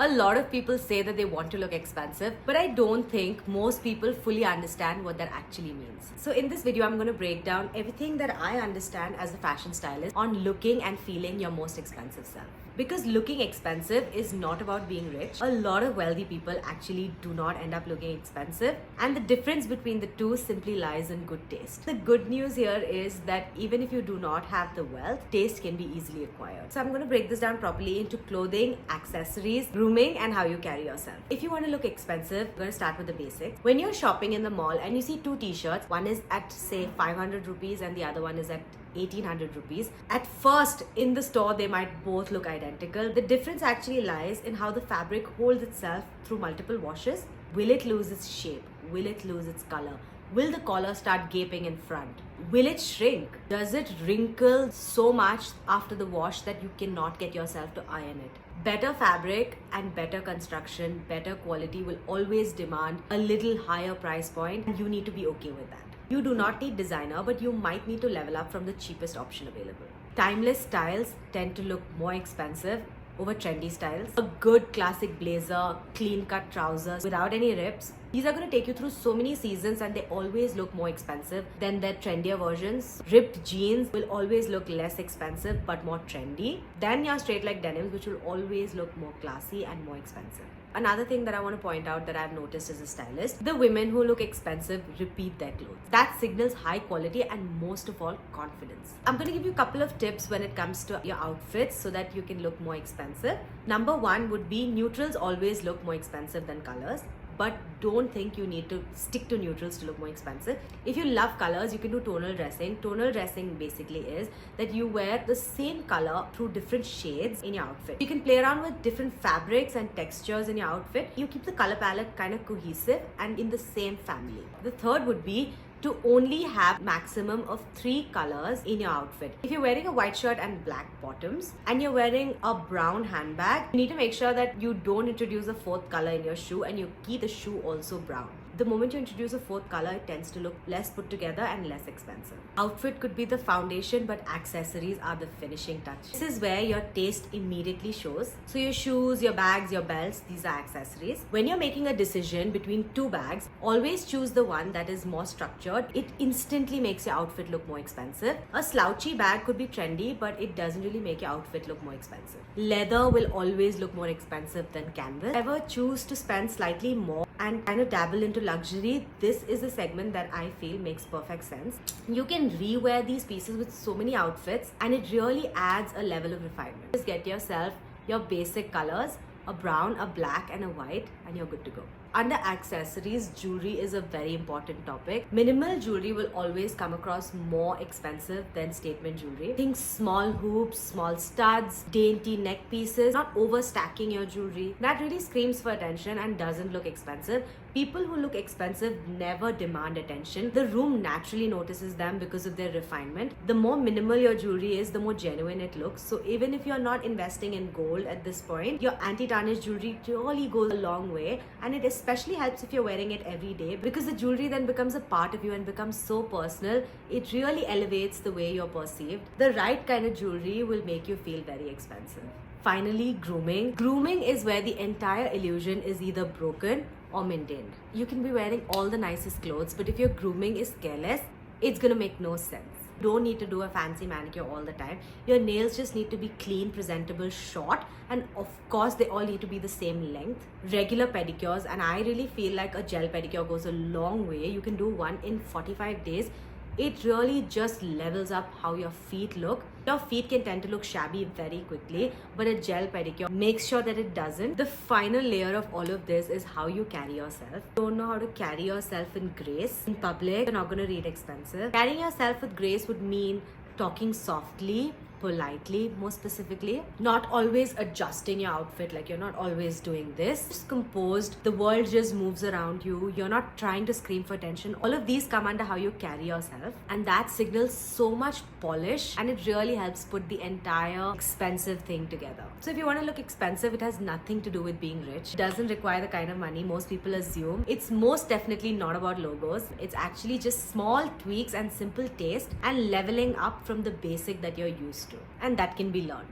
A lot of people say that they want to look expensive, but I don't think most people fully understand what that actually means. So in this video, I'm going to break down everything that I understand as a fashion stylist on looking and feeling your most expensive self. Because looking expensive is not about being rich. A lot of wealthy people actually do not end up looking expensive, and the difference between the two simply lies in good taste. The good news here is that even if you do not have the wealth, taste can be easily acquired. So I'm going to break this down properly into clothing, accessories, grooming, and how you carry yourself. If you want to look expensive, we're going to start with the basics. When you're shopping in the mall and you see two t-shirts, one is at say 500 rupees and the other one is at 1800 rupees. At first, in the store, they might both look identical. The difference actually lies in how the fabric holds itself through multiple washes. Will it lose its shape? Will it lose its color? Will the collar start gaping in front? Will it shrink? Does it wrinkle so much after the wash that you cannot get yourself to iron it? Better fabric and better construction, better quality will always demand a little higher price point, and you need to be okay with that. You do not need designer, but you might need to level up from the cheapest option available. Timeless styles tend to look more expensive over trendy styles. A good classic blazer, clean cut trousers without any rips. These are going to take you through so many seasons and they always look more expensive than their trendier versions. Ripped jeans will always look less expensive but more trendy than your straight leg denims, which will always look more classy and more expensive. Another thing that I want to point out that I've noticed as a stylist, the women who look expensive repeat their clothes. That signals high quality and most of all, confidence. I'm going to give you a couple of tips when it comes to your outfits so that you can look more expensive. Number one would be neutrals always look more expensive than colors. But don't think you need to stick to neutrals to look more expensive. If you love colors, you can do tonal dressing. Tonal dressing basically is that you wear the same color through different shades in your outfit. You can play around with different fabrics and textures in your outfit. You keep the color palette kind of cohesive and in the same family. The third would be to only have maximum of 3 colors in your outfit. If you're wearing a white shirt and black bottoms and you're wearing a brown handbag, you need to make sure that you don't introduce a 4th color in your shoe and you keep the shoe also brown. The moment you introduce a 4th color, it tends to look less put together and less expensive. Outfit could be the foundation, but accessories are the finishing touch. This is where your taste immediately shows. So your shoes, your bags, your belts, these are accessories. When you're making a decision between 2 bags, always choose the one that is more structured. It instantly makes your outfit look more expensive. A slouchy bag could be trendy, but it doesn't really make your outfit look more expensive. Leather will always look more expensive than canvas. Ever choose to spend slightly more and kind of dabble into luxury, this is a segment that I feel makes perfect sense. You can rewear these pieces with so many outfits and it really adds a level of refinement. Just get yourself your basic colors, a brown, a black and a white, and you're good to go. Under accessories, jewelry is a very important topic. Minimal jewelry will always come across more expensive than statement jewelry. Think small hoops, small studs, dainty neck pieces, not overstacking your jewelry. That really screams for attention and doesn't look expensive. People who look expensive never demand attention. The room naturally notices them because of their refinement. The more minimal your jewelry is, the more genuine it looks. So even if you're not investing in gold at this point, your anti-tarnish jewelry really goes a long way, and it especially helps if you're wearing it every day because the jewelry then becomes a part of you and becomes so personal. It really elevates the way you're perceived. The right kind of jewelry will make you feel very expensive. Finally, grooming. Grooming is where the entire illusion is either broken or maintained. You can be wearing all the nicest clothes, but if your grooming is careless, it's gonna make no sense. Don't need to do a fancy manicure all the time. Your nails just need to be clean, presentable, short, and of course they all need to be the same length. Regular pedicures, and I really feel like a gel pedicure goes a long way. You can do one in 45 days. It really just levels up how your feet look. Your feet can tend to look shabby very quickly, but a gel pedicure makes sure that it doesn't. The final layer of all of this is how you carry yourself. Don't know how to carry yourself in grace. In public, you're not going to read expensive. Carrying yourself with grace would mean talking softly, politely, more specifically, not always adjusting your outfit, like you're not always doing this. Just composed, the world just moves around you, you're not trying to scream for attention. All of these come under how you carry yourself, and that signals so much polish, and it really helps put the entire expensive thing together. So if you want to look expensive, it has nothing to do with being rich. It doesn't require the kind of money most people assume. It's most definitely not about logos. It's actually just small tweaks and simple taste and leveling up from the basic that you're used to, and that can be learned.